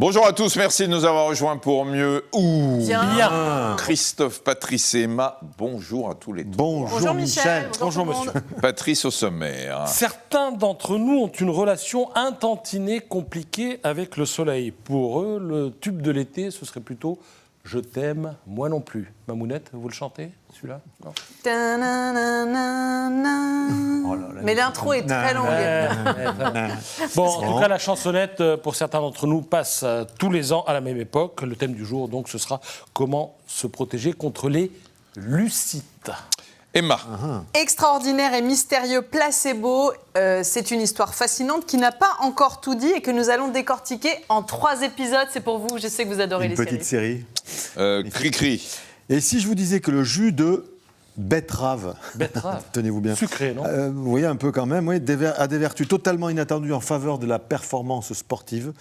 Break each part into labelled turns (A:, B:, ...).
A: Bonjour à tous, merci de nous avoir rejoints pour mieux ou
B: Bien.
A: Christophe, Patrice et Emma, bonjour à tous les trois.
B: Bonjour Michel.
C: Bonjour monsieur.
A: Patrice au sommaire.
C: Certains d'entre nous ont une relation intentinée compliquée avec le soleil. Pour eux, le tube de l'été, ce serait plutôt « Je t'aime, moi non plus ». Mamounette, vous le chantez, celui-là? Non.
B: Mais l'intro est très longue.
C: Bon, en tout cas, la chansonnette, pour certains d'entre nous, passe tous les ans à la même époque. Le thème du jour, donc, ce sera « Comment se protéger contre les lucites ».
A: Emma.
B: Extraordinaire et mystérieux placebo, c'est une histoire fascinante qui n'a pas encore tout dit et que nous allons décortiquer en 3 épisodes. C'est pour vous, je sais que vous adorez les séries.
D: Une petite série.
A: Cri-cri.
D: Et si je vous disais que le jus de betterave, tenez-vous bien,
C: Sucré, non?
D: vous voyez un peu quand même, oui, a des vertus totalement inattendues en faveur de la performance sportive,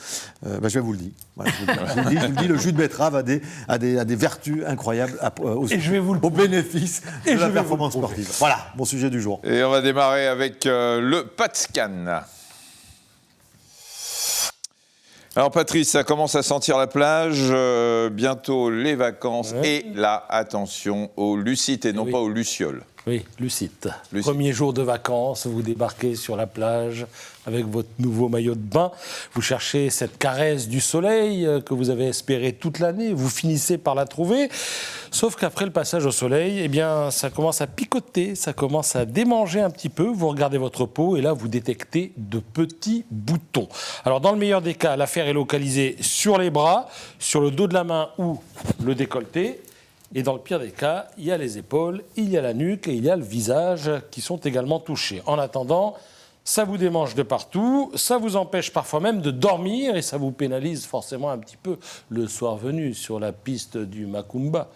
D: je vais vous le dire. Voilà, je vous le dis, le jus de betterave a des vertus incroyables au bénéfice de la performance sportive. Voilà, mon sujet du jour.
A: Et on va démarrer avec le Patscan. Alors Patrice, ça commence à sentir la plage, bientôt les vacances et là, attention aux lucites et non pas aux lucioles.
C: Oui, lucite. Premier jour de vacances, vous débarquez sur la plage avec votre nouveau maillot de bain. Vous cherchez cette caresse du soleil que vous avez espérée toute l'année. Vous finissez par la trouver. Sauf qu'après le passage au soleil, eh bien, ça commence à picoter, ça commence à démanger un petit peu. Vous regardez votre peau et là, vous détectez de petits boutons. Alors, dans le meilleur des cas, l'affaire est localisée sur les bras, sur le dos de la main ou le décolleté. Et dans le pire des cas, il y a les épaules, il y a la nuque et il y a le visage qui sont également touchés. En attendant, ça vous démange de partout, ça vous empêche parfois même de dormir et ça vous pénalise forcément un petit peu le soir venu sur la piste du Macumba,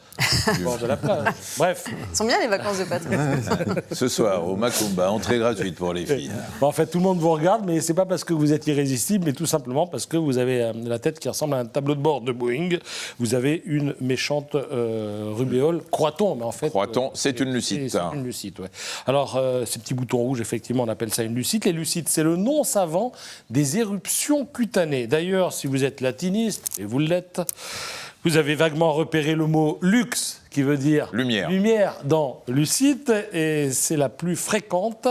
C: au bord de la plage. Bref.
B: Ce sont bien les vacances de Patrice.
A: Ce soir, au Macumba, entrée gratuite pour les filles.
C: Bon, en fait, tout le monde vous regarde, mais c'est pas parce que vous êtes irrésistible, mais tout simplement parce que vous avez la tête qui ressemble à un tableau de bord de Boeing. Vous avez une méchante rubéole, croit-on, mais en fait...
A: Croit-on, c'est une lucite.
C: C'est une lucite, oui. Alors, ces petits boutons rouges, effectivement, on appelle ça une lucite. Les lucites, c'est le nom savant des éruptions cutanées. D'ailleurs, si vous êtes latiniste, et vous l'êtes, vous avez vaguement repéré le mot « lux », qui veut dire lumière dans lucite, et c'est la plus fréquente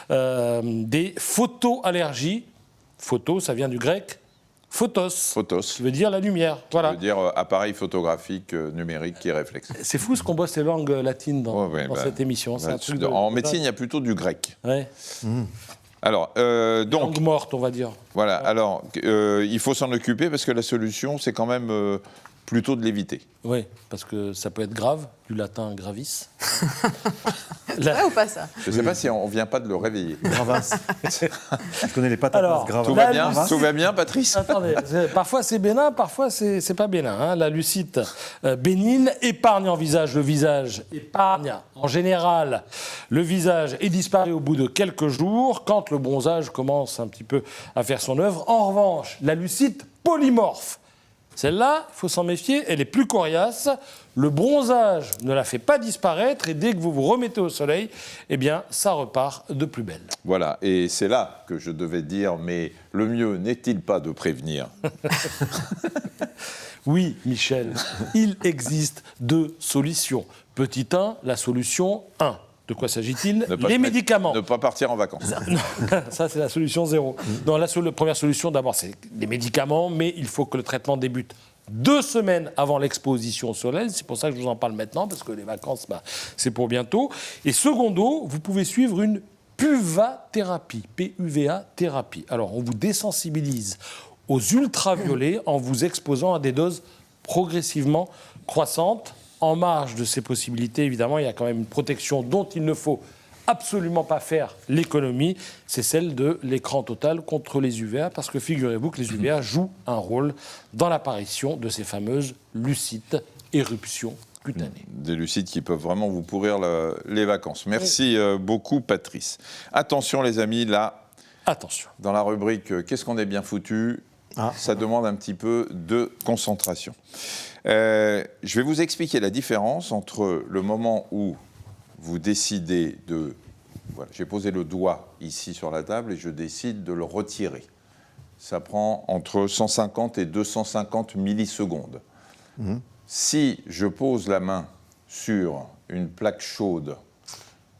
C: des photoallergies. Photo, ça vient du grec photos, qui veut dire la lumière. Voilà.
A: Ça veut dire appareil photographique numérique qui est réflexe.
C: C'est fou ce qu'on bosse les langues latines dans cette émission. C'est un truc
A: en médecine, il y a plutôt du grec.
C: Ouais.
A: Alors, donc,
C: langue morte, on va dire.
A: Voilà, alors, il faut s'en occuper parce que la solution, c'est quand même plutôt de l'éviter.
C: Oui, parce que ça peut être grave, du latin gravis.
B: C'est vrai ou pas ça?
A: Je ne sais pas si on ne vient pas de le réveiller.
D: Gravas. Je connais les patatas gravas.
A: Tout va bien, Patrice?
C: Attendez, parfois c'est bénin, parfois c'est pas bénin. Hein. La lucite bénigne épargne en visage. Le visage épargne en général le visage et disparaît au bout de quelques jours quand le bronzage commence un petit peu à faire son œuvre. En revanche, la lucite polymorphe, celle-là, il faut s'en méfier, elle est plus coriace. Le bronzage ne la fait pas disparaître et dès que vous vous remettez au soleil, eh bien, ça repart de plus belle.
A: Voilà, et c'est là que je devais dire, mais le mieux n'est-il pas de prévenir?
C: Oui, Michel, il existe 2 solutions. Petit 1, la solution 1. De quoi s'agit-il? Les médicaments.
A: Ne pas partir en vacances.
C: Non, ça, c'est la solution 0. Non, la première solution, d'abord, c'est les médicaments, mais il faut que le traitement débute 2 semaines avant l'exposition au soleil. C'est pour ça que je vous en parle maintenant, parce que les vacances, c'est pour bientôt. Et secondo, vous pouvez suivre une PUVA-thérapie. PUVA-thérapie. Alors, on vous désensibilise aux ultraviolets en vous exposant à des doses progressivement croissantes. En marge de ces possibilités, évidemment, il y a quand même une protection dont il ne faut absolument pas faire l'économie, c'est celle de l'écran total contre les UVA, parce que figurez-vous que les UVA jouent un rôle dans l'apparition de ces fameuses lucites, éruptions cutanées.
A: Des lucites qui peuvent vraiment vous pourrir les vacances. Merci beaucoup, Patrice. Attention, les amis, là,
C: attention.
A: Dans la rubrique « Qu'est-ce qu'on est bien foutu ?», ça demande un petit peu de concentration. Je vais vous expliquer la différence entre le moment où vous décidez de... Voilà, j'ai posé le doigt ici sur la table et je décide de le retirer. ça prend entre 150 et 250 millisecondes. Si je pose la main sur une plaque chaude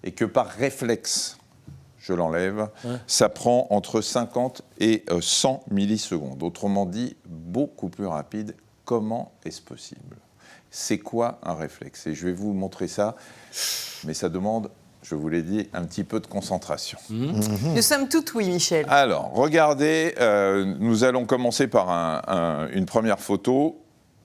A: et que par réflexe, je l'enlève, ça prend entre 50 et 100 millisecondes. Autrement dit, beaucoup plus rapide. Comment est-ce possible ? C'est quoi un réflexe ? Et je vais vous montrer ça, mais ça demande, je vous l'ai dit, un petit peu de concentration.
B: Nous sommes tout oui, Michel.
A: Alors, regardez, nous allons commencer par une première photo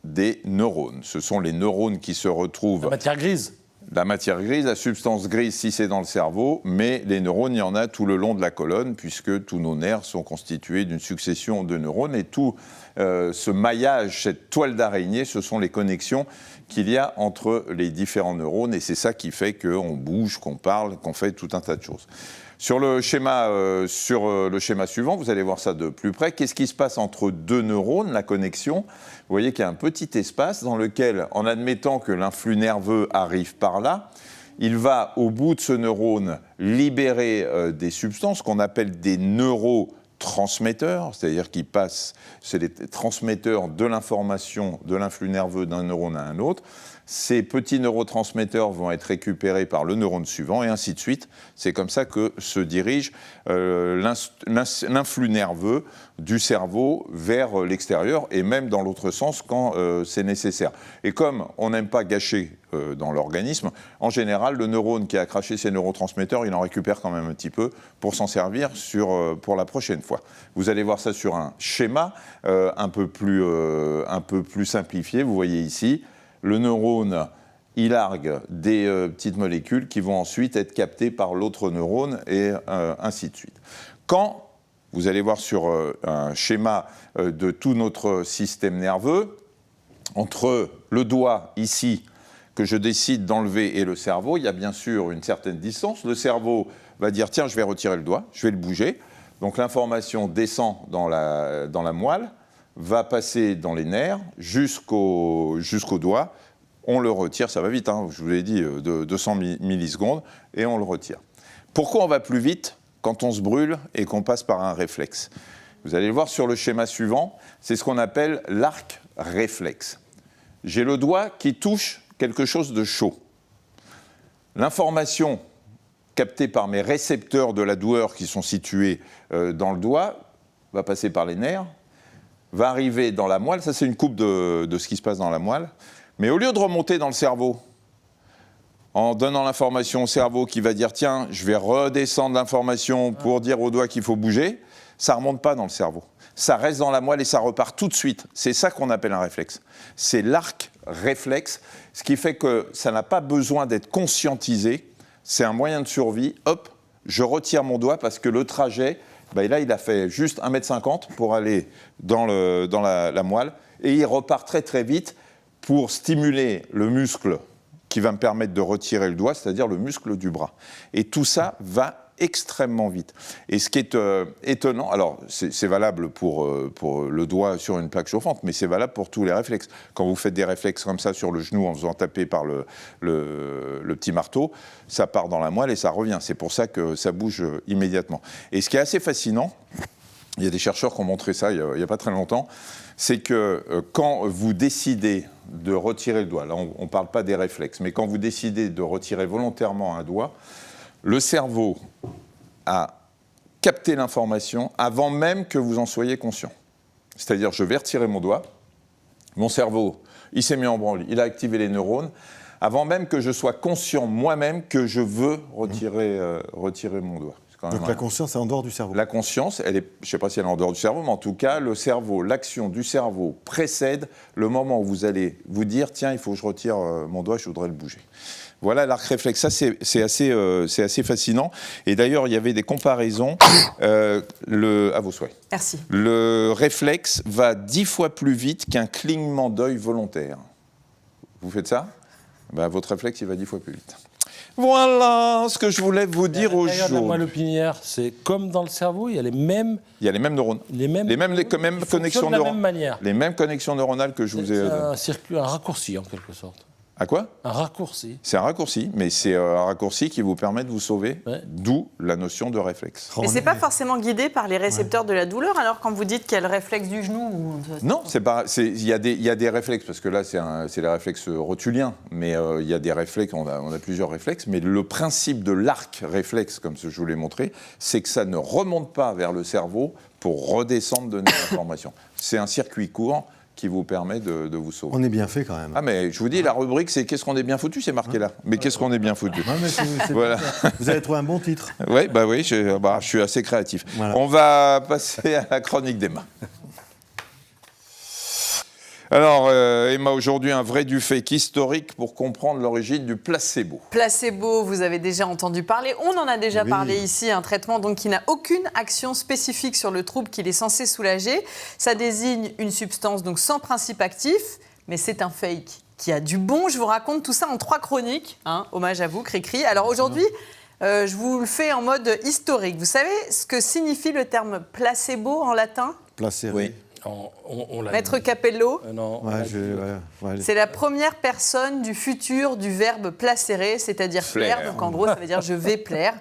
A: des neurones. Ce sont les neurones qui se retrouvent...
C: La matière grise.
A: La matière grise, la substance grise si c'est dans le cerveau, mais les neurones, il y en a tout le long de la colonne, puisque tous nos nerfs sont constitués d'une succession de neurones, et tout ce maillage, cette toile d'araignée, ce sont les connexions qu'il y a entre les différents neurones, et c'est ça qui fait qu'on bouge, qu'on parle, qu'on fait tout un tas de choses. Sur le schéma suivant, vous allez voir ça de plus près. Qu'est-ce qui se passe entre deux neurones, la connexion ? Vous voyez qu'il y a un petit espace dans lequel, en admettant que l'influx nerveux arrive par là, il va, au bout de ce neurone, libérer des substances qu'on appelle des neurotransmetteurs, c'est-à-dire qui passent, c'est les transmetteurs de l'information, de l'influx nerveux d'un neurone à un autre. Ces petits neurotransmetteurs vont être récupérés par le neurone suivant, et ainsi de suite. C'est comme ça que se dirige l'influx nerveux du cerveau vers l'extérieur, et même dans l'autre sens quand c'est nécessaire. Et comme on n'aime pas gâcher dans l'organisme, en général, le neurone qui a craché ses neurotransmetteurs, il en récupère quand même un petit peu pour s'en servir pour la prochaine fois. Vous allez voir ça sur un schéma un peu plus simplifié. Vous voyez ici, le neurone, il largue des petites molécules qui vont ensuite être captées par l'autre neurone, et ainsi de suite. Quand vous allez voir sur un schéma de tout notre système nerveux, entre le doigt ici, que je décide d'enlever, et le cerveau, il y a bien sûr une certaine distance. Le cerveau va dire, tiens, je vais retirer le doigt, je vais le bouger. Donc l'information descend dans la moelle, va passer dans les nerfs jusqu'au doigt. On le retire, ça va vite, hein, je vous l'ai dit, de 200 millisecondes, et on le retire. Pourquoi on va plus vite quand on se brûle et qu'on passe par un réflexe ? Vous allez le voir sur le schéma suivant, c'est ce qu'on appelle l'arc réflexe. J'ai le doigt qui touche quelque chose de chaud. L'information captée par mes récepteurs de la douleur qui sont situés dans le doigt va passer par les nerfs, va arriver dans la moelle, ça c'est une coupe de ce qui se passe dans la moelle, mais au lieu de remonter dans le cerveau, en donnant l'information au cerveau qui va dire « tiens, je vais redescendre l'information pour dire au doigt qu'il faut bouger », ça ne remonte pas dans le cerveau. Ça reste dans la moelle et ça repart tout de suite. C'est ça qu'on appelle un réflexe. C'est l'arc réflexe, ce qui fait que ça n'a pas besoin d'être conscientisé. C'est un moyen de survie. Hop, je retire mon doigt parce que le trajet, là, il a fait juste 1,50 m pour aller dans la moelle, et il repart très très vite pour stimuler le muscle qui va me permettre de retirer le doigt, c'est-à-dire le muscle du bras. Et tout ça va extrêmement vite. Et ce qui est étonnant, alors c'est valable pour le doigt sur une plaque chauffante, mais c'est valable pour tous les réflexes. Quand vous faites des réflexes comme ça sur le genou en faisant taper par le petit marteau, ça part dans la moelle et ça revient. C'est pour ça que ça bouge immédiatement. Et ce qui est assez fascinant, il y a des chercheurs qui ont montré ça il n'y a pas très longtemps, c'est que quand vous décidez de retirer le doigt, là on ne parle pas des réflexes, mais quand vous décidez de retirer volontairement un doigt, le cerveau a capté l'information avant même que vous en soyez conscient. C'est-à-dire, je vais retirer mon doigt, mon cerveau, il s'est mis en branle, il a activé les neurones, avant même que je sois conscient moi-même que je veux retirer mon doigt.
D: Donc la conscience est en dehors du cerveau.
A: La conscience, je ne sais pas si elle est en dehors du cerveau, mais en tout cas, le cerveau, l'action du cerveau précède le moment où vous allez vous dire « tiens, il faut que je retire mon doigt, je voudrais le bouger ». Voilà l'arc réflexe, ça c'est assez fascinant. Et d'ailleurs, il y avait des comparaisons. À vos souhaits.
B: Merci.
A: Le réflexe va 10 fois plus vite qu'un clignement d'œil volontaire. Vous faites ça ? Votre réflexe, il va 10 fois plus vite. Voilà ce que je voulais vous dire aujourd'hui.
C: La moelle épinière, c'est comme dans le cerveau, il y a les mêmes...
A: Il y a les mêmes neurones. Les mêmes connexions
C: de la même manière.
A: Les mêmes connexions neuronales que je vous ai...
C: C'est un raccourci, en quelque sorte.
A: À quoi?
C: Un raccourci.
A: C'est un raccourci, mais c'est un raccourci qui vous permet de vous sauver, d'où la notion de réflexe.
B: Mais c'est pas forcément guidé par les récepteurs de la douleur, alors quand vous dites qu'il y a le réflexe du genou
A: Non, c'est pas. Il y a des réflexes, parce que là, c'est les réflexes rotuliens, mais il y a des réflexes, on a plusieurs réflexes, mais le principe de l'arc réflexe, comme je vous l'ai montré, c'est que ça ne remonte pas vers le cerveau pour redescendre, donner l'information. C'est un circuit court qui vous permet de vous sauver.
D: On est bien fait quand même.
A: Ah mais je vous dis, la rubrique c'est qu'est-ce qu'on est bien foutu, c'est marqué là. Mais qu'est-ce qu'on est bien foutu.
D: Non, mais c'est
A: voilà.
D: Vous avez trouvé un bon titre.
A: Oui, je suis assez créatif.
D: Voilà.
A: On va passer à la chronique d'Emma. Alors, Emma, aujourd'hui, un vrai du fake historique pour comprendre l'origine du placebo.
B: Placebo, vous avez déjà entendu parler. On en a déjà parlé ici, un traitement donc, qui n'a aucune action spécifique sur le trouble qu'il est censé soulager. Ça désigne une substance donc, sans principe actif, mais c'est un fake qui a du bon. Je vous raconte tout ça en 3 chroniques. Hommage à vous, Cricri. Alors aujourd'hui, je vous le fais en mode historique. Vous savez ce que signifie le terme placebo en latin?
D: Placebo.
A: Oui.
B: Maître Capello,
C: Non.
B: c'est la première personne du futur du verbe placere, c'est-à-dire plaire. Donc en gros, ça veut dire je vais plaire.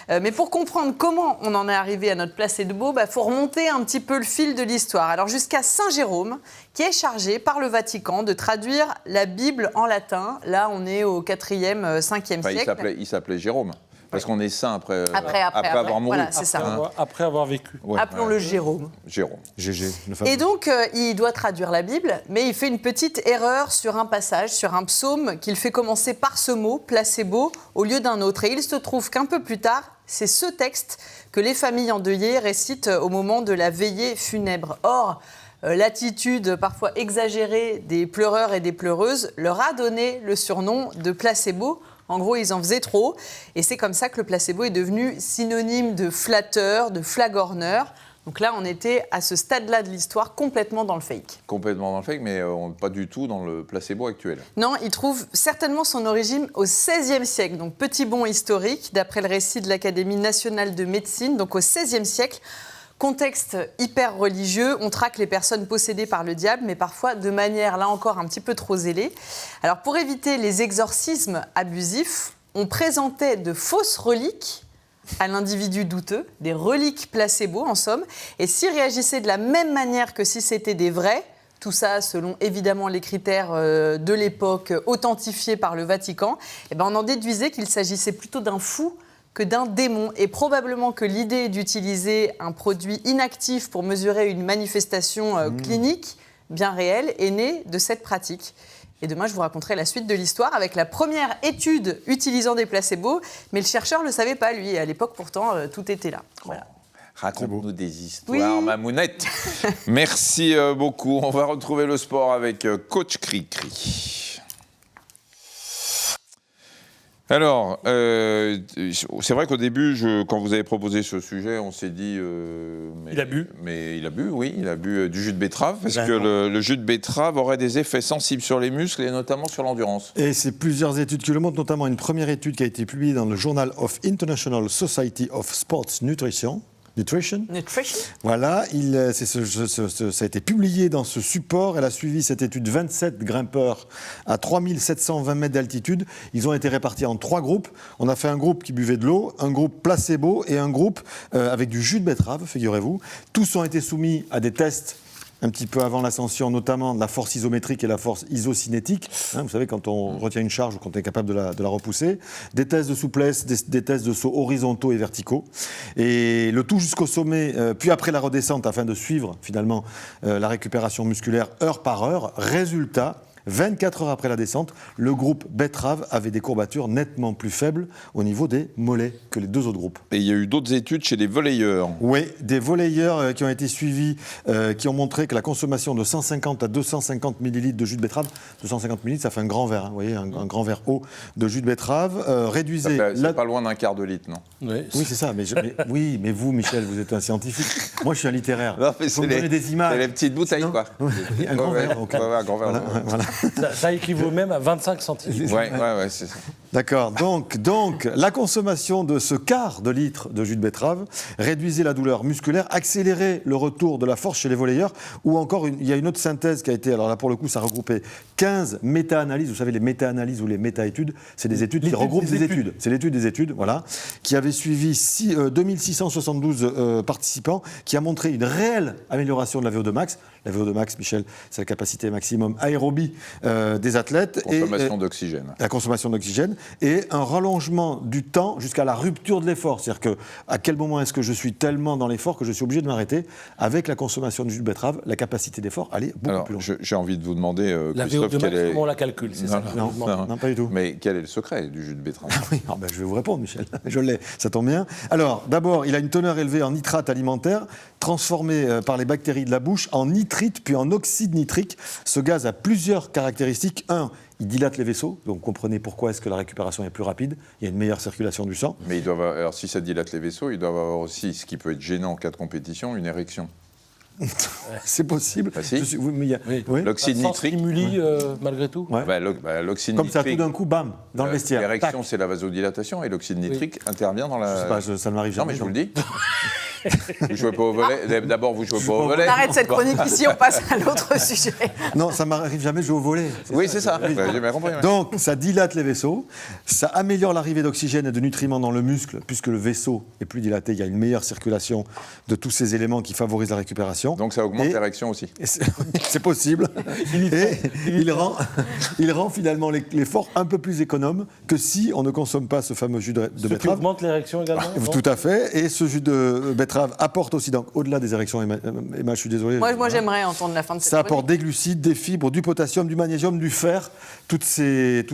B: Mais pour comprendre comment on en est arrivé à notre placebo, faut remonter un petit peu le fil de l'histoire. Alors jusqu'à Saint Jérôme, qui est chargé par le Vatican de traduire la Bible en latin. Là, on est au 4e, 5e siècle.
A: Il s'appelait Jérôme. Parce qu'on est saint après avoir mouru.
B: Voilà, c'est ça.
C: Après avoir vécu.
A: Ouais,
B: Appelons-le Jérôme.
A: Jérôme.
D: GG.
B: Et donc, il doit traduire la Bible, mais il fait une petite erreur sur un passage, sur un psaume, qu'il fait commencer par ce mot, placebo, au lieu d'un autre. Et il se trouve qu'un peu plus tard, c'est ce texte que les familles endeuillées récitent au moment de la veillée funèbre. Or, l'attitude parfois exagérée des pleureurs et des pleureuses leur a donné le surnom de placebo. En gros, ils en faisaient trop. Et c'est comme ça que le placebo est devenu synonyme de flatteur, de flagorneur. Donc là, on était à ce stade-là de l'histoire complètement dans le fake.
A: Complètement dans le fake, mais pas du tout dans le placebo actuel.
B: Non, il trouve certainement son origine au XVIe siècle. Donc petit bond historique, d'après le récit de l'Académie nationale de médecine. Donc au XVIe siècle, contexte hyper religieux, on traque les personnes possédées par le diable, mais parfois de manière, là encore, un petit peu trop zélée. Alors pour éviter les exorcismes abusifs, on présentait de fausses reliques à l'individu douteux, des reliques placebo en somme, et s'il réagissait de la même manière que si c'était des vrais, tout ça selon évidemment les critères de l'époque authentifiés par le Vatican, on en déduisait qu'il s'agissait plutôt d'un fou que d'un démon, et probablement que l'idée d'utiliser un produit inactif pour mesurer une manifestation clinique bien réelle est née de cette pratique. Et demain, je vous raconterai la suite de l'histoire avec la première étude utilisant des placebos, mais le chercheur ne le savait pas, lui, et à l'époque, pourtant, tout était là. Voilà.
A: Raconte-nous des histoires, Mamounette. Merci beaucoup. On va retrouver le sport avec Coach Cricri. Alors, c'est vrai qu'au début, quand vous avez proposé ce sujet, on s'est dit...
C: il a bu.
A: Mais il a bu, oui, il a bu du jus de betterave, parce que le jus de betterave aurait des effets sensibles sur les muscles et notamment sur l'endurance.
D: Et c'est plusieurs études qui le montrent, notamment une première étude qui a été publiée dans le Journal of International Society of Sports Nutrition. Voilà, ça a été publié dans ce support. Elle a suivi cette étude 27 grimpeurs à 3720 mètres d'altitude. Ils ont été répartis en 3 groupes. On a fait un groupe qui buvait de l'eau, un groupe placebo et un groupe avec du jus de betterave, figurez-vous. Tous ont été soumis à des tests un petit peu avant l'ascension, notamment de la force isométrique et la force isocinétique. Vous savez, quand on retient une charge ou quand on est capable de la repousser. Des tests de souplesse, des tests de saut horizontaux et verticaux. Et le tout jusqu'au sommet, puis après la redescente, afin de suivre finalement la récupération musculaire heure par heure. Résultat, 24 heures après la descente, le groupe betterave avait des courbatures nettement plus faibles au niveau des mollets que les 2 autres groupes.
A: Et il y a eu d'autres études chez les volleyeurs.
D: Oui, des volleyeurs qui ont été suivis, qui ont montré que la consommation de 150 à 250 millilitres de jus de betterave, 250 millilitres, ça fait un grand verre, vous voyez, un grand verre haut de jus de betterave, réduisait...
A: C'est pas loin d'un quart de litre, non?
D: Oui, c'est ça. Mais vous, Michel, vous êtes un scientifique. Moi, je suis un littéraire.
A: Non, mais
D: vous me donnez des images.
A: C'est les petites bouteilles, quoi.
D: Oui, un grand verre. Okay.
A: Un grand verre.
D: Voilà.
C: Ça équivaut même à 25 centimes.
A: Ouais, c'est ça.
D: D'accord. Donc, la consommation de ce quart de litre de jus de betterave réduisait la douleur musculaire, accélérait le retour de la force chez les volleyeurs, ou encore, il y a une autre synthèse qui a été, alors là pour le coup, ça regroupait 15 méta-analyses. Vous savez, les méta-analyses ou les méta-études, c'est des études qui regroupent des études. C'est l'étude des études, voilà, qui avait suivi 2672 participants, qui a montré une réelle amélioration de la VO2 max. La VO2 max, Michel, c'est la capacité maximum aérobie des athlètes.
A: Consommation d'oxygène.
D: La consommation d'oxygène. Et un rallongement du temps jusqu'à la rupture de l'effort. C'est-à-dire à quel moment est-ce que je suis tellement dans l'effort que je suis obligé de m'arrêter. Avec la consommation de jus de betterave, la capacité d'effort allait beaucoup plus loin.
A: J'ai envie de vous demander,
C: la
A: Christophe,
C: VO2 max, comment on la calcule, c'est ça?
D: Non, pas du tout.
A: Mais quel est le secret du jus de betterave?
D: Oui, je vais vous répondre, Michel. Je l'ai, ça tombe bien. Alors, d'abord, il a une teneur élevée en nitrate alimentaire, transformé par les bactéries de la bouche en nitrite, puis en oxyde nitrique. Ce gaz a plusieurs caractéristiques. Un, il dilate les vaisseaux, donc comprenez pourquoi est-ce que la récupération est plus rapide. Il y a une meilleure circulation du sang.
A: Mais alors si ça dilate les vaisseaux, ils doivent avoir aussi, ce qui peut être gênant en cas de compétition, une érection.
D: C'est possible.
A: Bah, si.
D: Oui.
A: L'oxyde nitrique.
C: Stimuli malgré tout.
D: Ouais.
A: L'oxyde
D: comme
A: nitrique.
D: ça, tout d'un coup, bam, dans le vestiaire.
A: L'érection, c'est la vasodilatation et l'oxyde nitrique intervient dans la.
D: Je sais pas, ça ne m'arrive jamais.
A: Non, mais je vous le dis. Vous jouez pas au volley. D'abord, vous jouez pas au volley.
B: On arrête cette chronique ici, on passe à l'autre sujet.
D: Non, ça m'arrive jamais de jouer au volley.
A: Oui, c'est ça. J'ai bien compris.
D: Donc, ça dilate les vaisseaux, ça améliore l'arrivée d'oxygène et de nutriments dans le muscle, puisque le vaisseau est plus dilaté, il y a une meilleure circulation de tous ces éléments qui favorisent la récupération.
A: Donc ça augmente l'érection aussi.
D: C'est possible. Et il rend finalement l'effort un peu plus économe que si on ne consomme pas ce fameux jus de betterave.
C: Qui augmente l'érection également.
D: Tout à fait. Et ce jus de betterave apporte aussi, donc au-delà des érections, Emma, je suis désolé.
B: Moi j'aimerais entendre la fin de cette
D: Ça apporte
B: chronique.
D: des glucides, des fibres, du potassium, du magnésium, du fer, tous ces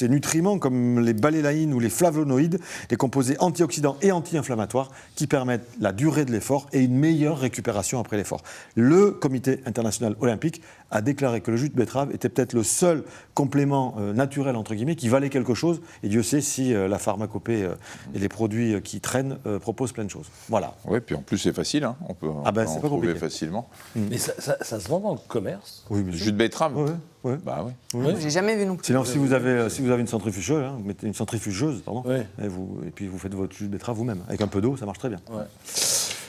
D: nutriments comme les balélaïnes ou les flavonoïdes, des composés antioxydants et anti-inflammatoires qui permettent la durée de l'effort et une meilleure récupération après l'effort. Le Comité international olympique a déclaré que le jus de betterave était peut-être le seul complément naturel, entre guillemets, qui valait quelque chose, et Dieu sait si la pharmacopée et les produits qui traînent proposent plein de choses. Voilà.
A: Oui, puis en plus c'est facile, hein. On peut en trouver facilement.
C: Mais ça se vend dans le commerce.
D: Oui, mais
A: jus de betterave.
D: Oui.
A: Bah oui.
B: J'ai jamais vu non plus.
D: Sinon, si vous avez une centrifugeuse, vous mettez une centrifugeuse, pardon,
C: oui.
D: et puis vous faites votre jus de betterave vous-même. Avec un peu d'eau, ça marche très bien.
C: Ouais.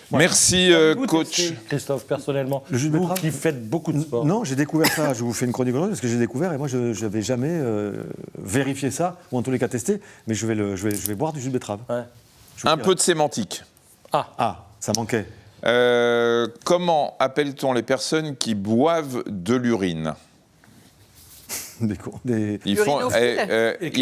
A: Merci, coach.
C: Christophe, personnellement,
D: le jus de betterave,
C: vous qui faites beaucoup de sport.
D: Non, j'ai découvert ça. Je vous fais une chronique aujourd'hui parce que j'ai découvert et moi je n'avais jamais vérifié ça ou en tous les cas testé. Mais je vais boire du jus de betterave.
C: Ouais.
A: Un peu de sémantique.
D: Ça manquait.
A: Comment appelle-t-on les personnes qui boivent de l'urine? Ils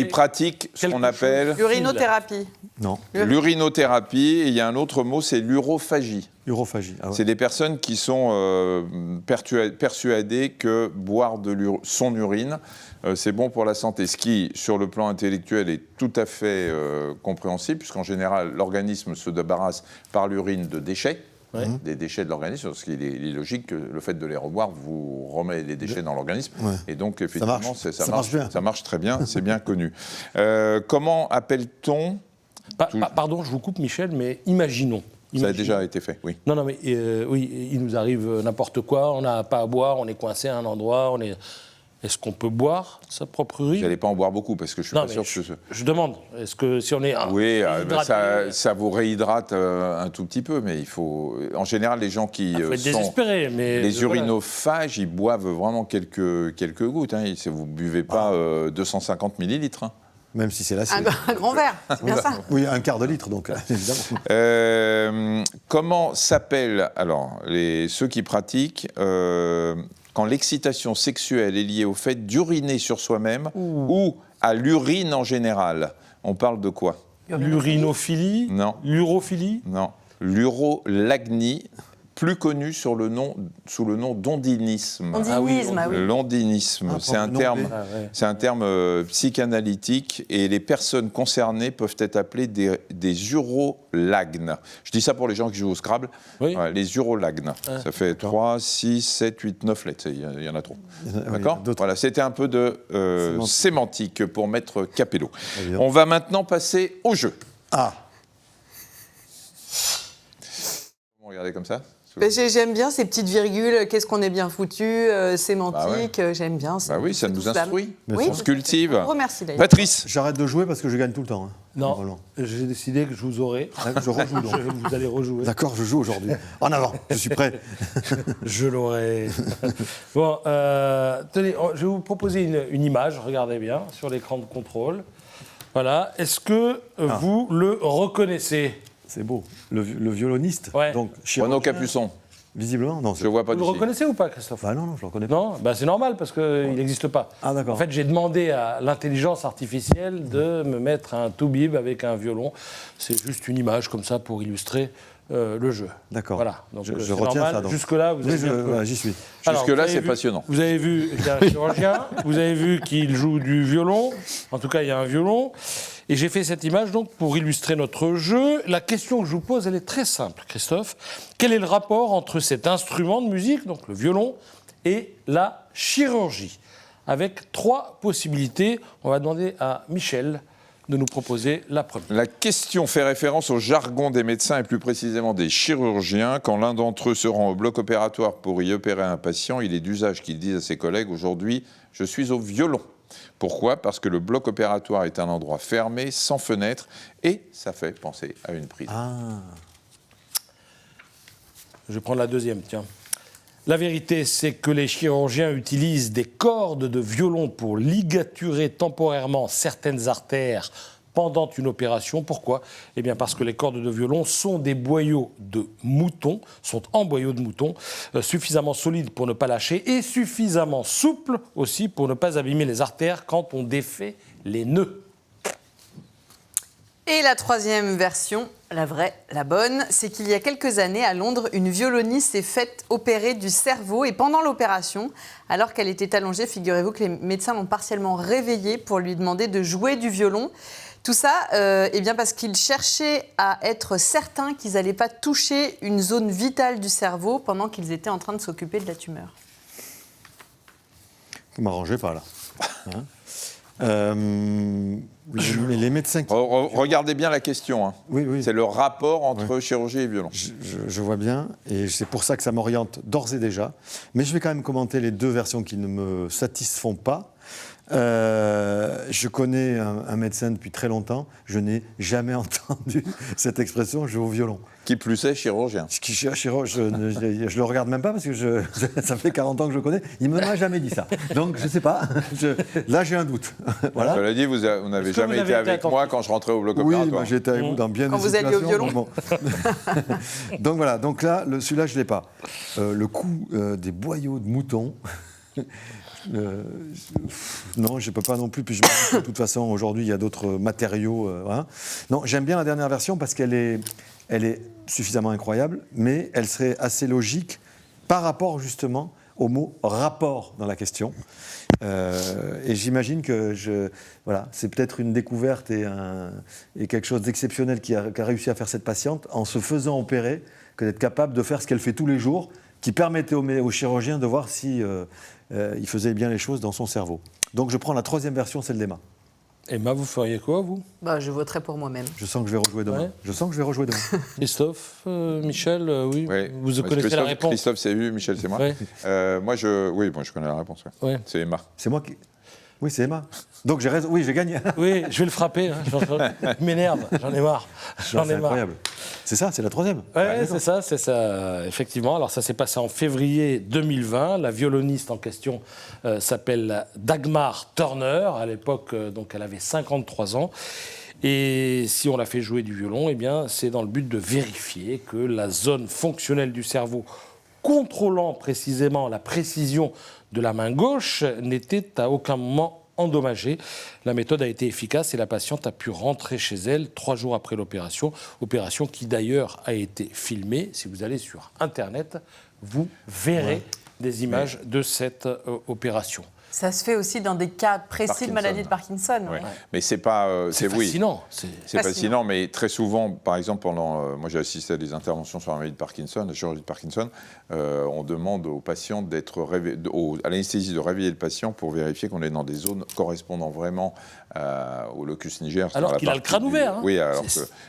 A: pratiquent ce qu'on appelle
B: l'urinothérapie.
D: Non.
A: L'urinothérapie, et il y a un autre mot, c'est l'urophagie.
D: Urophagie. Ah ouais.
A: C'est des personnes qui sont persuadées que boire son urine, c'est bon pour la santé. Ce qui, sur le plan intellectuel, est tout à fait compréhensible, puisqu'en général, l'organisme se débarrasse par l'urine de déchets. Ouais. Des déchets de l'organisme, parce qu'il est logique que le fait de les reboire vous remet les déchets dans l'organisme. Ouais. Et donc, effectivement, ça marche très bien, c'est bien connu. Comment appelle-t-on...
C: Pardon, je vous coupe, Michel, mais imaginons.
A: Ça a déjà été fait, oui.
C: Non, mais oui, il nous arrive n'importe quoi, on n'a pas à boire, on est coincé à un endroit, Est-ce qu'on peut boire sa propre urine?
A: Vous n'allez pas en boire beaucoup, parce que je suis pas sûr que...
C: Je demande, est-ce que si on est...
A: Oui, ça vous réhydrate un tout petit peu, mais il faut... En général, les gens qui
C: faut être désespéré, mais
A: les urinophages, ils boivent vraiment quelques gouttes. Hein. Vous ne buvez pas 250 millilitres. Hein.
D: Même si c'est l'acide.
B: Un grand verre, c'est bien ça.
D: Oui, un quart de litre, donc, évidemment.
A: Comment s'appellent, alors, ceux qui pratiquent... quand l'excitation sexuelle est liée au fait d'uriner sur soi-même ou à l'urine en général. On parle de quoi?
C: L'urinophilie?
A: Non.
C: L'urophilie?
A: Non. L'urolagnie, plus connu sous le nom d'ondinisme.
B: Ondinisme, ah oui.
A: L'ondinisme, c'est un terme psychanalytique, et les personnes concernées peuvent être appelées des urolagnes. Je dis ça pour les gens qui jouent au Scrabble. Oui. Ouais, les urolagnes. Ça fait 3, 6, 7, 8, 9 lettres. Il y en a trop. D'accord ? Voilà, c'était un peu de sémantique pour Maître Capello. On va maintenant passer au jeu.
D: Ah.
A: Regardez comme ça.
B: J'aime bien ces petites virgules, qu'est-ce qu'on est bien foutu, sémantique, j'aime bien.
A: Oui, ça nous instruit,
B: oui,
A: on se cultive.
B: Je vous remercie d'ailleurs.
A: Patrice.
D: J'arrête de jouer parce que je gagne tout le temps.
C: Non, j'ai décidé que je vous aurai.
D: Je rejoue donc.
C: Vous allez rejouer.
D: D'accord, je joue aujourd'hui. En avant, je suis prêt.
C: Je l'aurai. Bon, tenez, je vais vous proposer une image, regardez bien, sur l'écran de contrôle. Voilà, est-ce que vous le reconnaissez ?
D: C'est beau. Le violoniste,
C: donc
A: Renaud Capuçon.
D: Visiblement, non.
A: Je ne vois pas.
C: Vous le reconnaissez ou pas, Christophe ?
D: Non, je ne le reconnais pas.
C: Non, c'est normal parce qu'il n'existe pas.
D: Ah, d'accord.
C: En fait, j'ai demandé à l'intelligence artificielle de me mettre un toubib avec un violon. C'est juste une image comme ça pour illustrer le jeu.
D: D'accord.
C: Voilà. Donc,
D: je retiens
C: normal.
D: ça. Donc.
C: Jusque-là, vous avez
D: j'y suis.
A: Jusque-là, c'est passionnant.
C: Vous avez vu qu'il y a un chirurgien, vous avez vu qu'il joue du violon. En tout cas, il y a un violon. Et j'ai fait cette image donc pour illustrer notre jeu. La question que je vous pose, elle est très simple, Christophe. Quel est le rapport entre cet instrument de musique, donc le violon, et la chirurgie ? Avec 3 possibilités. On va demander à Michel de nous proposer la première.
A: La question fait référence au jargon des médecins et plus précisément des chirurgiens. Quand l'un d'entre eux se rend au bloc opératoire pour y opérer un patient, il est d'usage qu'il dise à ses collègues « Aujourd'hui, je suis au violon ». Pourquoi ? Parce que le bloc opératoire est un endroit fermé, sans fenêtre, et ça fait penser à une prise.
C: Je vais prendre la deuxième, tiens. La vérité, c'est que les chirurgiens utilisent des cordes de violon pour ligaturer temporairement certaines artères pendant une opération. Pourquoi ? Eh bien parce que les cordes de violon sont des boyaux de mouton, sont en boyaux de mouton, suffisamment solides pour ne pas lâcher et suffisamment souples aussi pour ne pas abîmer les artères quand on défait les nœuds.
B: Et la troisième version, la vraie, la bonne, c'est qu'il y a quelques années, à Londres, une violoniste s'est faite opérer du cerveau. Et pendant l'opération, alors qu'elle était allongée, figurez-vous que les médecins l'ont partiellement réveillée pour lui demander de jouer du violon. Tout ça, eh bien parce qu'ils cherchaient à être certains qu'ils n'allaient pas toucher une zone vitale du cerveau pendant qu'ils étaient en train de s'occuper de la tumeur.
D: Vous ne m'arrangez pas, là. Mais les médecins qui...
A: Regardez bien la question.
D: Oui.
A: C'est le rapport entre chirurgie et violon.
D: Je vois bien, et c'est pour ça que ça m'oriente d'ores et déjà. Mais je vais quand même commenter les 2 versions qui ne me satisfont pas. Je connais un médecin depuis très longtemps. Je n'ai jamais entendu cette expression « jouer au violon ».
A: Qui plus est chirurgien.
D: Je le regarde même pas parce que ça fait 40 ans que je le connais. Il ne m'a jamais dit ça. Donc, je ne sais pas. Là, j'ai un doute. Voilà.
A: Cela dit, vous n'avez jamais été avec moi quand je rentrais au bloc opératoire.
D: Oui, moi, j'ai été avec vous dans bien des situations.
B: Quand vous alliez au violon.
D: Donc, voilà. Donc là, celui-là, je ne l'ai pas. Le coup des boyaux de mouton... non, je ne peux pas non plus. Puis de toute façon, aujourd'hui, il y a d'autres matériaux. Non, j'aime bien la dernière version parce qu'elle est suffisamment incroyable, mais elle serait assez logique par rapport justement au mot rapport dans la question. Et j'imagine que c'est peut-être une découverte et quelque chose d'exceptionnel qu'a réussi à faire cette patiente en se faisant opérer, que d'être capable de faire ce qu'elle fait tous les jours, qui permettait au chirurgien de voir si il faisait bien les choses dans son cerveau. Donc je prends la 3e version, celle d'Emma.
C: Emma, vous feriez quoi, vous ?
B: Je voterai pour moi-même.
D: Je sens que je vais rejouer demain. Ouais.
C: Christophe, Michel, oui. Vous connaissez
A: Christophe,
C: la réponse.
A: Christophe, c'est lui, Michel, c'est moi. Moi, je connais la réponse. C'est Emma.
D: C'est moi qui... Oui, c'est Emma. Donc j'ai raison. Oui, j'ai gagné.
C: Oui, je vais le frapper. Il m'énerve. J'en ai marre.
D: C'est incroyable. C'est ça, c'est la 3e.
C: Oui, c'est ça, effectivement. Alors ça s'est passé en février 2020. La violoniste en question s'appelle Dagmar Turner. À l'époque, donc, elle avait 53 ans. Et si on la fait jouer du violon, eh bien, c'est dans le but de vérifier que la zone fonctionnelle du cerveau contrôlant précisément la précision de la main gauche n'était à aucun moment endommagée. La méthode a été efficace et la patiente a pu rentrer chez elle 3 jours après l'opération. Opération qui d'ailleurs a été filmée. Si vous allez sur Internet, vous verrez des images de cette opération.
B: Ça se fait aussi dans des cas précis de maladie de Parkinson.
A: Oui. Mais c'est pas...
C: c'est fascinant.
A: C'est fascinant, mais très souvent, par exemple, moi j'ai assisté à des interventions sur la maladie de Parkinson, la chirurgie de Parkinson, on demande aux patients à l'anesthésie de réveiller le patient pour vérifier qu'on est dans des zones correspondant vraiment au locus niger.
C: Alors qu'il a le crâne ouvert.
A: Oui,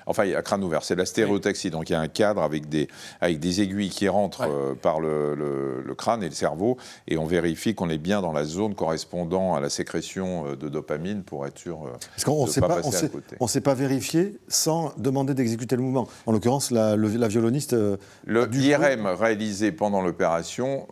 A: enfin, il a le crâne ouvert. C'est la stéréotaxie, donc il y a un cadre avec des aiguilles qui rentrent par le crâne et le cerveau, et on vérifie qu'on est bien dans la zone correspondant à la sécrétion de dopamine pour être sûr
D: parce qu'on
A: de ne pas passer à côté.
D: On ne sait pas vérifier sans demander d'exécuter le mouvement. En l'occurrence, la violoniste...
A: L'IRM réalisé pendant l'opération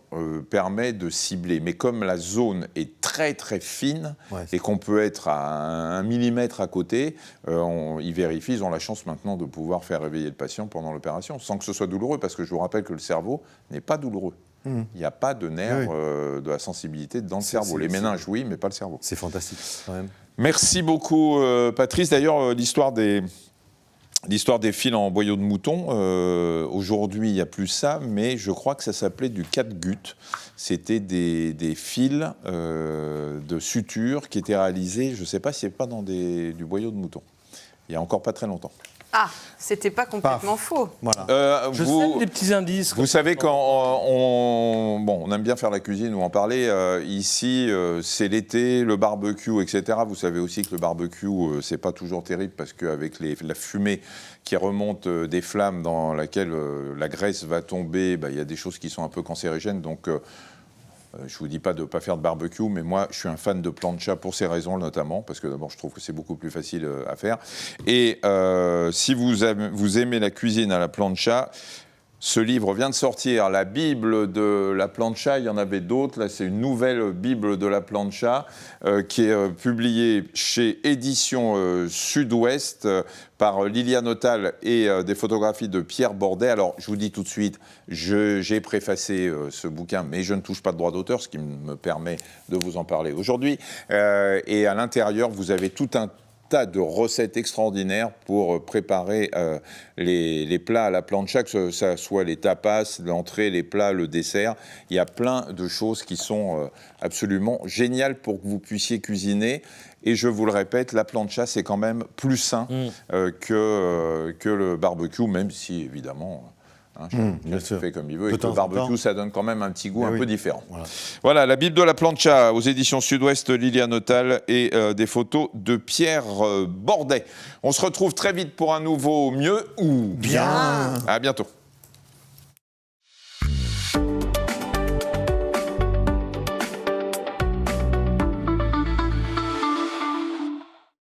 A: permet de cibler, mais comme la zone est très très fine et qu'on peut être à 1 millimètre à côté, ils vérifient, ils ont la chance maintenant de pouvoir faire réveiller le patient pendant l'opération, sans que ce soit douloureux, parce que je vous rappelle que le cerveau n'est pas douloureux. Il n'y a pas de nerf de la sensibilité dans le cerveau. Les méninges, oui, mais pas le cerveau.
D: C'est fantastique, quand même.
A: Merci beaucoup, Patrice. D'ailleurs, l'histoire des fils en boyau de mouton, aujourd'hui, il n'y a plus ça, mais je crois que ça s'appelait du catgut. C'était des fils de suture qui étaient réalisés, je ne sais pas si c'est pas dans du boyau de mouton. Il n'y a encore pas très longtemps.
B: Ah, c'était pas complètement faux.
C: Voilà. Je sais des petits indices.
A: Vous savez, quand on aime bien faire la cuisine ou en parler, ici, c'est l'été, le barbecue, etc. Vous savez aussi que le barbecue, c'est pas toujours terrible parce qu'avec la fumée qui remonte des flammes dans laquelle la graisse va tomber, il y a des choses qui sont un peu cancérigènes. Donc, je ne vous dis pas de ne pas faire de barbecue, mais moi, je suis un fan de plancha pour ces raisons, notamment, parce que d'abord, je trouve que c'est beaucoup plus facile à faire. Et si vous aimez la cuisine à la plancha, ce livre vient de sortir, la Bible de la plancha. Il y en avait d'autres. Là, c'est une nouvelle Bible de la plancha qui est publiée chez Éditions Sud-Ouest par Liliane Autal et des photographies de Pierre Bordet. Alors, je vous dis tout de suite, j'ai préfacé ce bouquin, mais je ne touche pas de droit d'auteur, ce qui me permet de vous en parler aujourd'hui. Et à l'intérieur, vous avez tout un tas de recettes extraordinaires pour préparer les plats à la plancha, que ce soit les tapas, l'entrée, les plats, le dessert. Il y a plein de choses qui sont absolument géniales pour que vous puissiez cuisiner. Et je vous le répète, la plancha, c'est quand même plus sain que le barbecue, même si, évidemment... Chacun fait comme il veut. Et que le barbecue, ça donne quand même un petit goût un peu différent. Voilà, la Bible de la plancha aux éditions Sud-Ouest, Liliane Autal et des photos de Pierre Bordet. On se retrouve très vite pour un nouveau Mieux ou
D: Bien.
A: À bientôt.